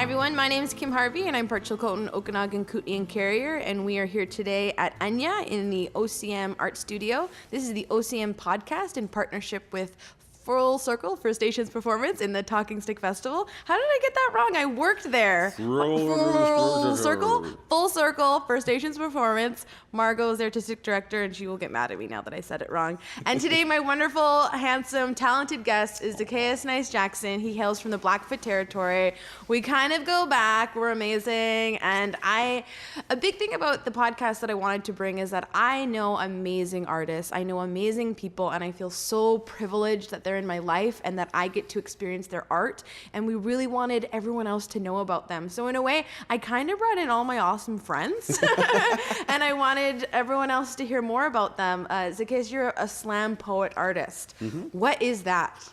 everyone, my name is Kim Harvey and I'm part Chilcotin, Okanagan, Kootenai, and Carrier, and we are here today at UNYA in the OCM Art Studio. This is the OCM podcast in partnership with Full Circle, First Nations Performance in the Talking Stick Festival. How did I get that wrong? I worked there. Full Circle, First Nations Performance. Margot is the artistic director, and she will get mad at me now that I said it wrong. And today, my wonderful, handsome, talented guest is Zaccheus Jackson. He hails from the Blackfoot Territory. We kind of go back. We're amazing. And a big thing about the podcast that I wanted to bring is that I know amazing artists. I know amazing people, and I feel so privileged that they're in my life and that I get to experience their art, and we really wanted everyone else to know about them. So in a way, I kind of brought in all my awesome friends and I wanted everyone else to hear more about them. Zaccheus, you're a slam poet artist. Mm-hmm. What is that?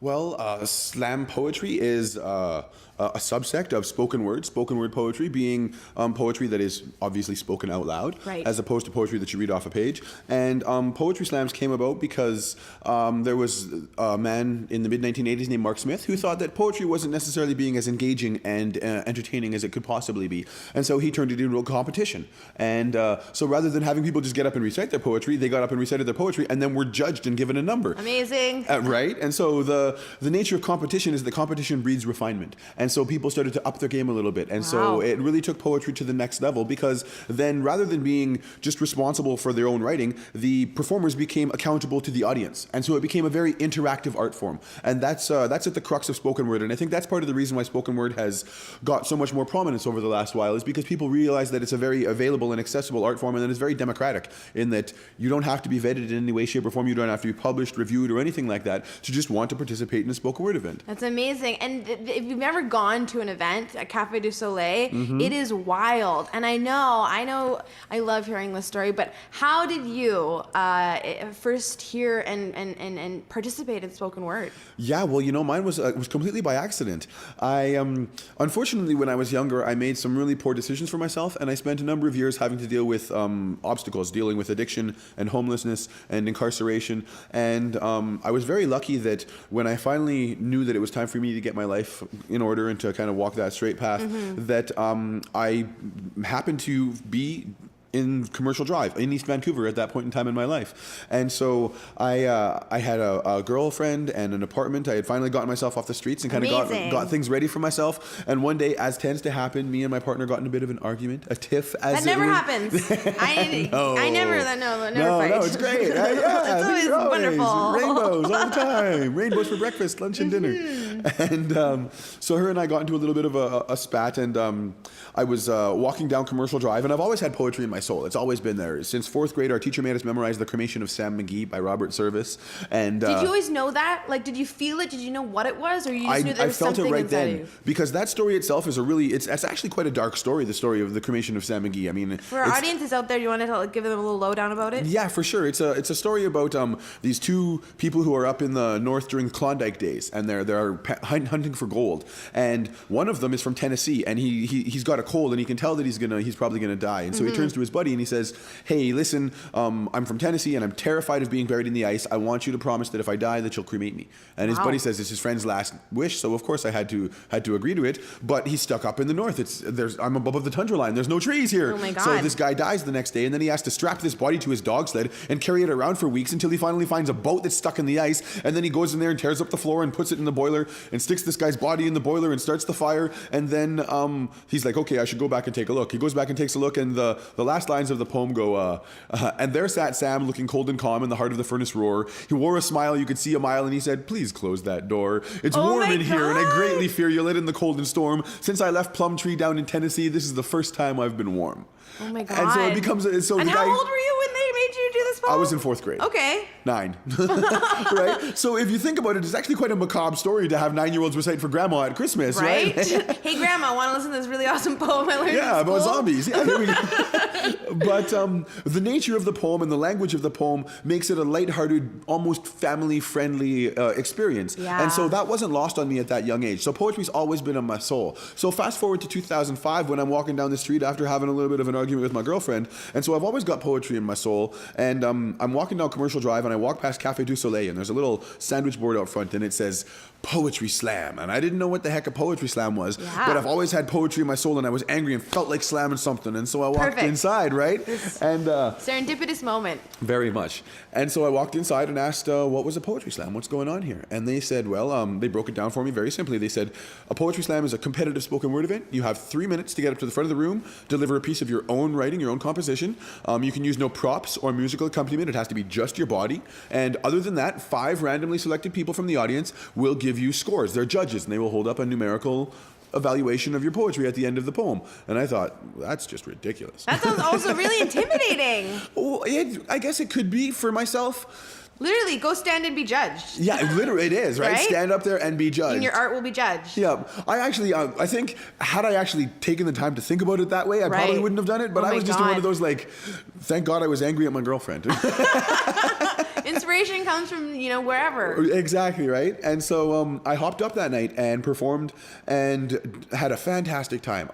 Well, slam poetry is a subsect of spoken word poetry being poetry that is obviously spoken out loud, right, as opposed to poetry that you read off a page. And poetry slams came about because there was a man in the mid-1980s named Mark Smith who thought that poetry wasn't necessarily being as engaging and entertaining as it could possibly be. And so he turned it into a competition. And so rather than having people just get up and recite their poetry, they got up and recited their poetry and then were judged and given a number. Amazing. Right? And so the nature of competition is that competition breeds refinement. And so people started to up their game a little bit. And so it really took poetry to the next level, because then rather than being just responsible for their own writing, the performers became accountable to the audience. And so it became a very interactive art form. And that's at the crux of spoken word. And I think that's part of the reason why spoken word has got so much more prominence over the last while, is because people realize that it's a very available and accessible art form, and that it's very democratic in that you don't have to be vetted in any way, shape, or form. You don't have to be published, reviewed, or anything like that to just want to participate in a spoken word event. That's amazing. And if you've never gone to an event at Café du Soleil, mm-hmm, it is wild. And I know, I love hearing this story, but how did you first hear and participate in spoken word? Yeah, well, mine was completely by accident. I unfortunately, when I was younger, I made some really poor decisions for myself, and I spent a number of years having to deal with obstacles, dealing with addiction and homelessness and incarceration. And I was very lucky that when I finally knew that it was time for me to get my life in order and to kind of walk that straight path, mm-hmm, that I happened to be in Commercial Drive in East Vancouver at that point in time in my life. And so I had a girlfriend and an apartment. I had finally gotten myself off the streets and kind of got things ready for myself. And one day, as tends to happen, me and my partner got in a bit of an argument, a tiff. That never happens. I never fight. No, it's great. It's always wonderful. Rainbows all the time. Rainbows for breakfast, lunch, and dinner. Mm-hmm. And so her and I got into a little bit of a spat, and I was walking down Commercial Drive, and I've always had poetry in my soul. It's always been there. Since fourth grade, our teacher made us memorize The Cremation of Sam McGee by Robert Service. And did you always know that? Like, did you feel it? Did you know what it was, or you just knew there was something inside you? I felt it right then, because that story itself is it's actually quite a dark story. The story of The Cremation of Sam McGee. I mean, for our audiences out there, do you want to give them a little lowdown about it? Yeah, for sure. It's a story about these two people who are up in the north during Klondike days, and they're hunting for gold. And one of them is from Tennessee, and he's got a cold, and he can tell that he's probably gonna die. And so mm-hmm, he turns to his buddy and he says, "Hey, listen, I'm from Tennessee and I'm terrified of being buried in the ice. I want you to promise that if I die, that you'll cremate me." And his buddy says it's his friend's last wish, so of course I had to agree to it. But he's stuck up in the north. I'm above the tundra line. There's no trees here. Oh my God. So this guy dies the next day, and then he has to strap this body to his dog sled and carry it around for weeks until he finally finds a boat that's stuck in the ice. And then he goes in there and tears up the floor and puts it in the boiler and sticks this guy's body in the boiler and starts the fire. And then he's like, okay, I should go back and take a look. He goes back and takes a look, and the last lines of the poem go, and there sat Sam looking cold and calm in the heart of the furnace roar. He wore a smile you could see a mile, and he said, "Please close that door. It's warm in here, and I greatly fear you'll let in the cold and storm. Since I left Plum Tree down in Tennessee, this is the first time I've been warm." Oh my God. And so it becomes... And how old were you when they made you do this poem? I was in fourth grade. Okay. 9. Right? So if you think about it, it's actually quite a macabre story to have 9-year-olds recite for grandma at Christmas, right? Hey, grandma, want to listen to this really awesome poem I learned in about school? zombies. Yeah, here we go. But the nature of the poem and the language of the poem makes it a lighthearted, almost family-friendly experience. Yeah. And so that wasn't lost on me at that young age. So poetry's always been in my soul. So fast forward to 2005 when I'm walking down the street after having a little bit of an argument with my girlfriend. And so I've always got poetry in my soul. And And I'm walking down Commercial Drive, and I walk past Café du Soleil, and there's a little sandwich board out front, and it says Poetry Slam. And I didn't know what the heck a Poetry Slam was, but I've always had poetry in my soul, and I was angry and felt like slamming something. And so I walked inside, right? And serendipitous moment. Very much. And so I walked inside and asked, what was a Poetry Slam? What's going on here? And they said, well, they broke it down for me very simply. They said, a Poetry Slam is a competitive spoken word event. You have 3 minutes to get up to the front of the room, deliver a piece of your own writing, your own composition. You can use no props or musical accompaniment. It has to be just your body. And other than that, 5 randomly selected people from the audience will give you scores. They're judges, and they will hold up a numerical evaluation of your poetry at the end of the poem. And I thought, that's just ridiculous. That sounds also really intimidating. Well, I guess it could be for myself. Literally, go stand and be judged. Yeah, literally it is, right? Stand up there and be judged. And your art will be judged. Yeah. I actually, I think, had I actually taken the time to think about it that way, I probably wouldn't have done it. But I was just one of those, like, thank God I was angry at my girlfriend. Inspiration comes from, wherever. Exactly, right? And so I hopped up that night and performed and had a fantastic time.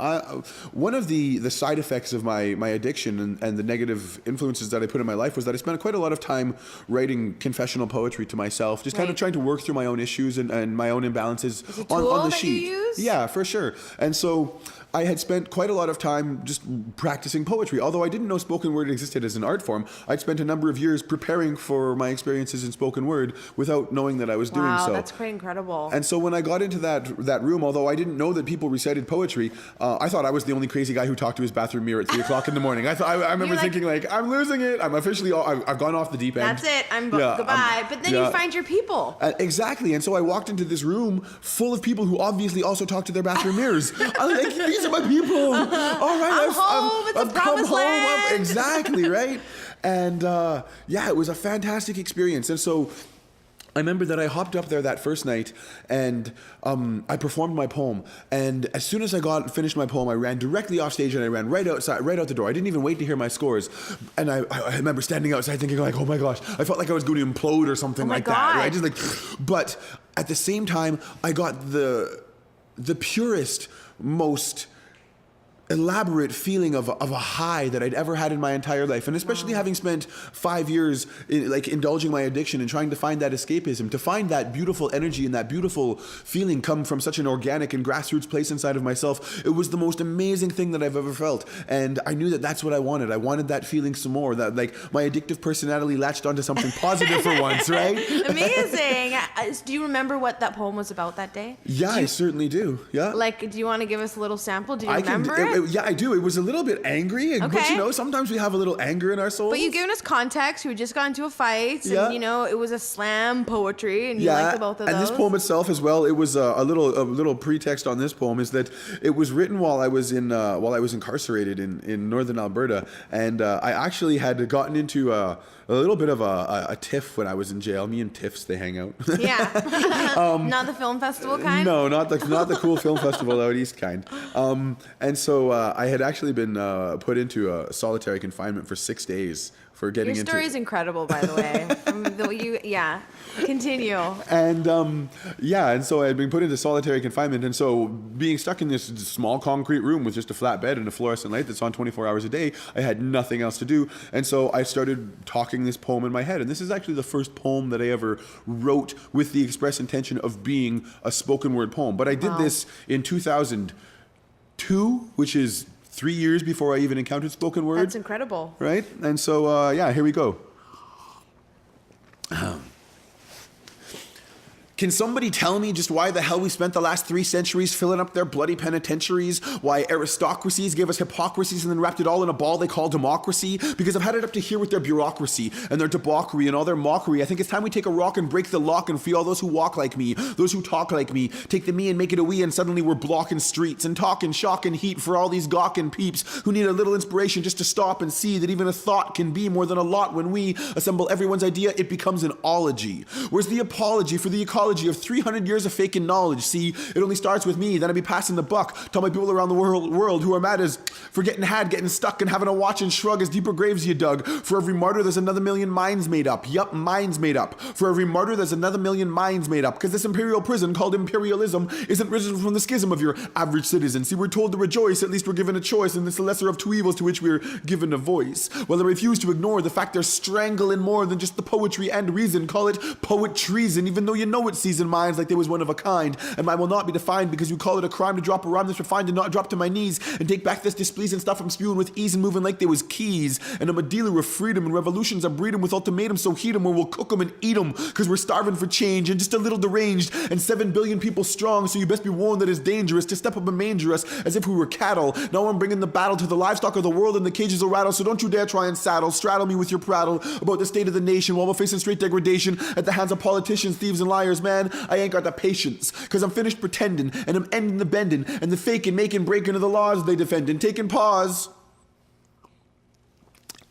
One of the side effects of my addiction and the negative influences that I put in my life was that I spent quite a lot of time writing confessional poetry to myself, just kind of trying to work through my own issues and my own imbalances on the sheet. You use? Yeah, for sure. And so I had spent quite a lot of time just practicing poetry. Although I didn't know spoken word existed as an art form, I'd spent a number of years preparing for my experiences in spoken word without knowing that I was doing so. Wow, that's quite incredible. And so when I got into that room, although I didn't know that people recited poetry, I thought I was the only crazy guy who talked to his bathroom mirror at 3 o'clock in the morning. I remember thinking, I'm losing it. I'm officially, I've gone off the deep end. That's it. Goodbye. But then you find your people. Exactly. And so I walked into this room full of people who obviously also talk to their bathroom mirrors. I was like, these are my people. All right, I've come home. Exactly, right? And it was a fantastic experience. And so I remember that I hopped up there that first night and I performed my poem. And as soon as I finished my poem, I ran directly off stage and I ran right outside, right out the door. I didn't even wait to hear my scores. And I remember standing outside thinking like, oh my gosh, I felt like I was going to implode or something like that. Right? Just like, but at the same time, I got the purest, most elaborate feeling of a high that I'd ever had in my entire life. And especially having spent 5 years indulging my addiction and trying to find that escapism, to find that beautiful energy and that beautiful feeling come from such an organic and grassroots place inside of myself, it was the most amazing thing that I've ever felt. And I knew that that's what I wanted. I wanted that feeling some more, that like my addictive personality latched onto something positive for once, right? Amazing. Do you remember what that poem was about that day? Yeah, I certainly do. Yeah. Do you want to give us a little sample? Do you remember? Yeah, I do. It was a little bit angry, but sometimes we have a little anger in our souls. But you've given us context. We just got into a fight, and it was a slam poetry, and you liked both of those. And this poem itself as well. It was a little pretext on this poem is that it was written while I was incarcerated in northern Alberta, and I actually had gotten into a little bit of a tiff when I was in jail. Me and tiffs, they hang out. Yeah. Not the film festival kind? No, not the cool film festival out east kind. And so I had actually been put into a solitary confinement for 6 days for getting into... Your story is incredible, by the way. Continue. And and so I had been put into solitary confinement, and so being stuck in this small concrete room with just a flat bed and a fluorescent light that's on 24 hours a day, I had nothing else to do. And so I started talking this poem in my head, and this is actually the first poem that I ever wrote with the express intention of being a spoken word poem. But I did this in 2002, which is 3 years before I even encountered spoken word. That's incredible. Right? And so, here we go. Can somebody tell me just why the hell we spent the last 3 centuries filling up their bloody penitentiaries? Why aristocracies gave us hypocrisies and then wrapped it all in a ball they call democracy? Because I've had it up to here with their bureaucracy and their debauchery and all their mockery. I think it's time we take a rock and break the lock and free all those who walk like me, those who talk like me. Take the me and make it a we, and suddenly we're blocking streets and talking shock and heat for all these gawking peeps who need a little inspiration just to stop and see that even a thought can be more than a lot. When we assemble everyone's idea, it becomes an ology. Where's the apology for the ecology ideology of 300 years of faking knowledge. See, it only starts with me, then I be passing the buck to all my people around the world who are mad as for getting stuck and having to watch and shrug as deeper graves you dug. For every martyr, there's another million minds made up. Yup, minds made up. For every martyr, there's another million minds made up. Because this imperial prison called imperialism isn't risen from the schism of your average citizen. See, we're told to rejoice, at least we're given a choice, and it's the lesser of two evils to which we're given a voice. Well, I refuse to ignore the fact they're strangling more than just the poetry and reason. Call it poet treason, even though you know it seasoned minds like they was one of a kind. And mine will not be defined because you call it a crime to drop a rhyme that's refined and not drop to my knees and take back this displeasing stuff I'm spewing with ease and moving like they was keys. And I'm a dealer of freedom, and revolutions I breed them with ultimatums, so heat them or we'll cook them and eat them, because we're starving for change and just a little deranged and 7 billion people strong, so you best be warned that it's dangerous to step up and manger us as if we were cattle. Now I'm bringing the battle to the livestock of the world, and the cages will rattle, so don't you dare try and straddle me with your prattle about the state of the nation while we're facing straight degradation at the hands of politicians, thieves, and liars. Man, I ain't got the patience, because I'm finished pretending, and I'm ending the bending and the faking, making, breaking of the laws they defend, and taking pause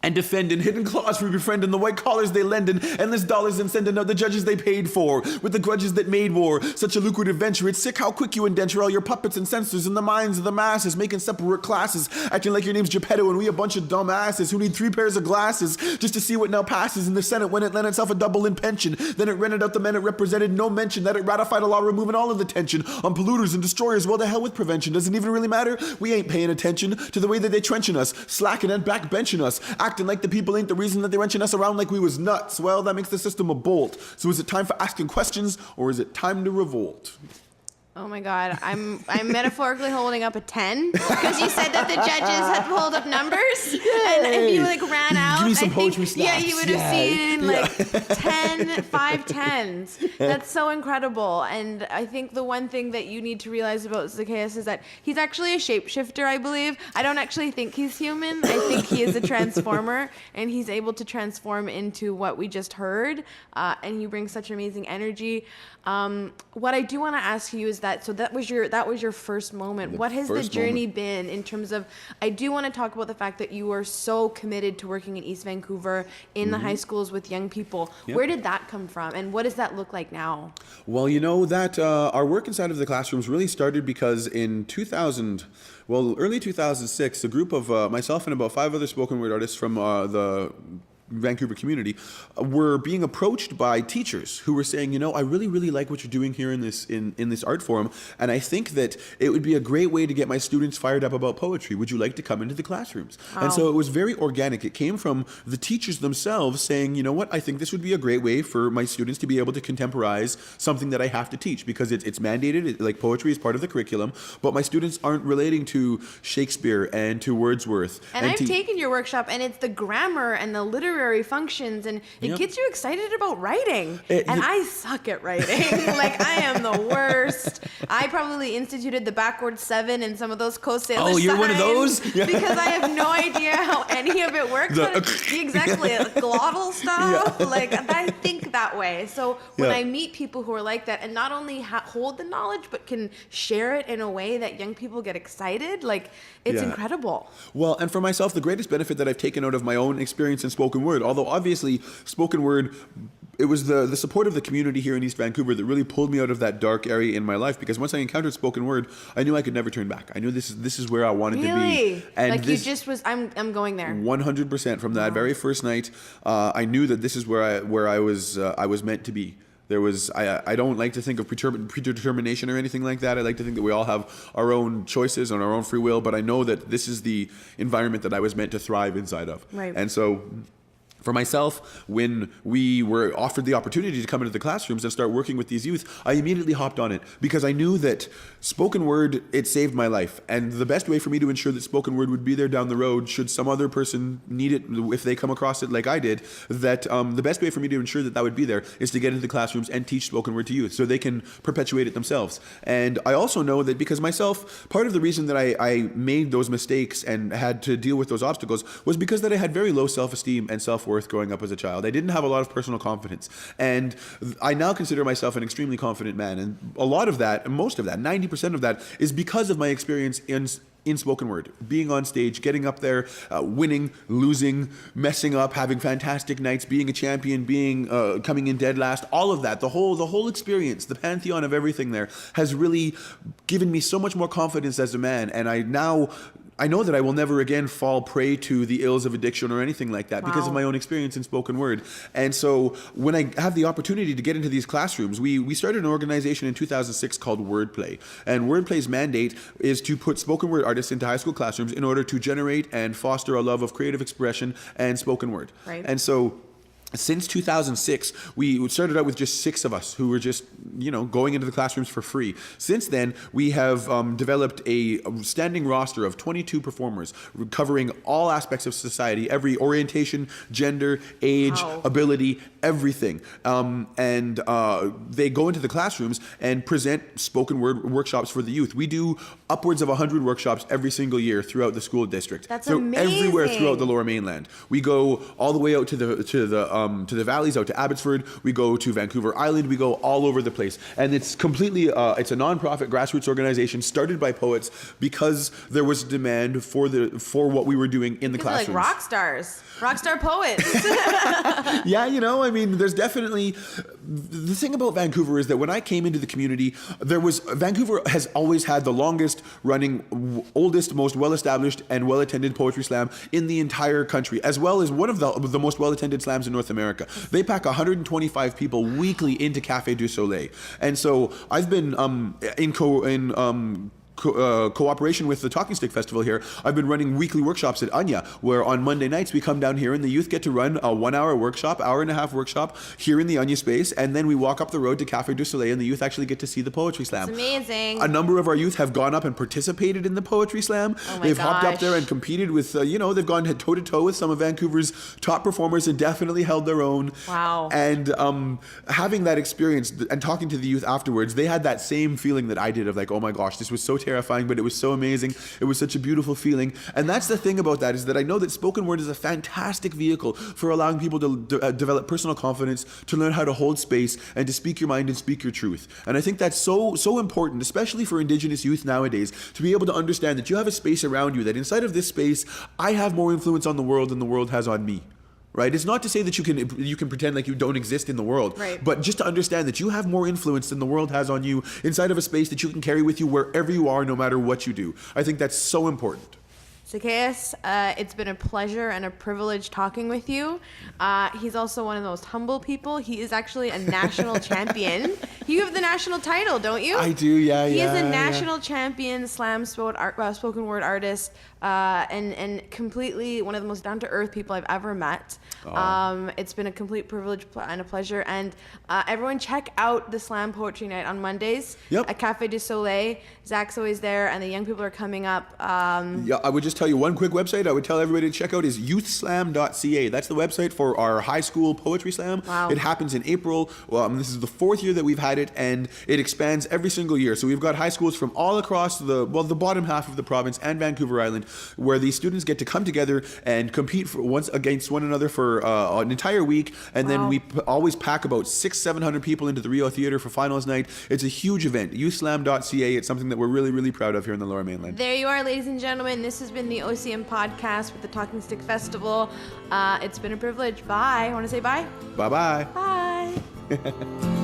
and defending hidden claws for befriending the white collars they lending, endless dollars and sending out the judges they paid for, with the grudges that made war such a lucrative venture. It's sick how quick you indenture all your puppets and censors in the minds of the masses, making separate classes, acting like your name's Geppetto and we a bunch of dumb asses who need 3 pairs of glasses just to see what now passes in the Senate when it lent itself a double in pension. Then it rented out the men it represented, no mention that it ratified a law removing all of the tension on polluters and destroyers. Well, the hell with prevention, doesn't even really matter. We ain't paying attention to the way that they trenching us, slacking and backbenching us, acting like the people ain't the reason that they wrenching us around like we was nuts. Well, that makes the system a bolt. So is it time for asking questions, or is it time to revolt? Oh my God, I'm metaphorically holding up a 10 because you said that the judges had pulled up numbers, and if you like ran out, Give me some I poetry think, yeah, you would have seen like 5 tens. That's so incredible. And I think the one thing that you need to realize about Zaccheus is that he's actually a shapeshifter, I believe. I don't actually think he's human. I think he is a transformer, and he's able to transform into what we just heard, and he brings such amazing energy. What I do want to ask you is that, so that was your first moment. What has the journey been in terms of, I do want to talk about the fact that you are so committed to working in East Vancouver in the high schools with young people. Yep. Where did that come from, and what does that look like now? Well, you know that our work inside of the classrooms really started because in early 2006, a group of myself and about 5 other spoken word artists from the Vancouver community were being approached by teachers who were saying, you know, I really, really like what you're doing here in this art form, and I think that it would be a great way to get my students fired up about poetry. Would you like to come into the classrooms? Wow. And so it was very organic. It came from the teachers themselves saying, you know what, I think this would be a great way for my students to be able to contemporize something that I have to teach, because it's mandated, like poetry is part of the curriculum, but my students aren't relating to Shakespeare and to Wordsworth. And I've taken your workshop, and it's the grammar and the literary functions, and it gets you excited about writing. And I suck at writing. Like, I am the worst. I probably instituted the backward 7 and some of those co-sailor signs. Oh, you're one of those? Because I have no idea how any of it works. Exactly. Glottal stuff. Yeah. Like, I think that way. So when I meet people who are like that and not only hold the knowledge, but can share it in a way that young people get excited, like, it's incredible. Well, and for myself, the greatest benefit that I've taken out of my own experience in spoken word, although obviously spoken word, it was the support of the community here in East Vancouver that really pulled me out of that dark area in my life, because once I encountered spoken word, I knew I could never turn back. I knew this is where I wanted to be. And like, you just was, I'm going there. 100% from that very first night. I knew that this is where I was meant to be. There was, I don't like to think of predetermination or anything like that. I like to think that we all have our own choices and our own free will, but I know that this is the environment that I was meant to thrive inside of. Right. And so for myself, when we were offered the opportunity to come into the classrooms and start working with these youth, I immediately hopped on it, because I knew that spoken word, it saved my life. And the best way for me to ensure that spoken word would be there down the road, should some other person need it, if they come across it like I did, that the best way for me to ensure that would be there is to get into the classrooms and teach spoken word to youth so they can perpetuate it themselves. And I also know that because myself, part of the reason that I made those mistakes and had to deal with those obstacles was because that I had very low self-esteem and self-worth growing up as a child. I didn't have a lot of personal confidence. And I now consider myself an extremely confident man. And a lot of that, most of that, 90% of that, is because of my experience in spoken word, being on stage, getting up there, winning, losing, messing up, having fantastic nights, being a champion, being coming in dead last, all of that, the whole experience, the pantheon of everything there has really given me so much more confidence as a man. And I know that I will never again fall prey to the ills of addiction or anything like that because of my own experience in spoken word. And so when I have the opportunity to get into these classrooms, we started an organization in 2006 called Wordplay. And Wordplay's mandate is to put spoken word artists into high school classrooms in order to generate and foster a love of creative expression and spoken word. Right. And so since 2006, we started out with just 6 of us who were just, going into the classrooms for free. Since then, we have developed a standing roster of 22 performers covering all aspects of society, every orientation, gender, age, ability, everything. And they go into the classrooms and present spoken word workshops for the youth. We do upwards of 100 workshops every single year throughout the school district. That's amazing. Everywhere throughout the Lower Mainland. We go all the way out to the valleys, out to Abbotsford. We go to Vancouver Island. We go all over the place. And it's completely, it's a non-profit grassroots organization started by poets because there was demand for what we were doing in the classrooms. Like rock star poets. Yeah, there's definitely, the thing about Vancouver is that when I came into the community, Vancouver has always had the longest running, oldest, most well-established and well-attended poetry slam in the entire country, as well as one of the most well-attended slams in North America. They pack 125 people weekly into Café du Soleil. And so I've been in cooperation with the Talking Stick Festival here, I've been running weekly workshops at UNYA, where on Monday nights we come down here and the youth get to run a 1-hour workshop, hour-and-a-half workshop here in the UNYA space, and then we walk up the road to Café du Soleil and the youth actually get to see the poetry slam. It's amazing. A number of our youth have gone up and participated in the poetry slam. They've hopped up there and competed with, they've gone toe-to-toe with some of Vancouver's top performers and definitely held their own. Wow. And having that experience and talking to the youth afterwards, they had that same feeling that I did of like, oh my gosh, this was so terrifying, but it was so amazing. It was such a beautiful feeling. And that's the thing about that, is that I know that spoken word is a fantastic vehicle for allowing people to develop personal confidence, to learn how to hold space, and to speak your mind and speak your truth. And I think that's so important, especially for Indigenous youth nowadays, to be able to understand that you have a space around you, that inside of this space, I have more influence on the world than the world has on me. Right? It's not to say that you can pretend like you don't exist in the world, right, but just to understand that you have more influence than the world has on you inside of a space that you can carry with you wherever you are, no matter what you do. I think that's so important. Zaccheus, it's been a pleasure and a privilege talking with you. He's also one of the most humble people. He is actually a national champion. You have the national title, don't you? I do, yeah. He is a national champion slam spoken word artist, and completely one of the most down-to-earth people I've ever met. It's been a complete privilege and a pleasure. And everyone check out the Slam Poetry Night on Mondays at Café du Soleil. Zach's always there, and the young people are coming up. I would just tell you one quick website I would tell everybody to check out is youthslam.ca. That's the website for our high school poetry slam. Wow. It happens in April. This is the 4th year that we've had it, and it expands every single year. So we've got high schools from all across the bottom half of the province and Vancouver Island, where these students get to come together and compete against one another for an entire week. And then we always pack about 600-700 people into the Rio Theatre for finals night. It's a huge event. youthslam.ca. It's something that we're really, really proud of here in the Lower Mainland. There you are, ladies and gentlemen. This has been the OCM podcast with the Talking Stick Festival. It's been a privilege. Bye. I want to say bye. Bye-bye. Bye.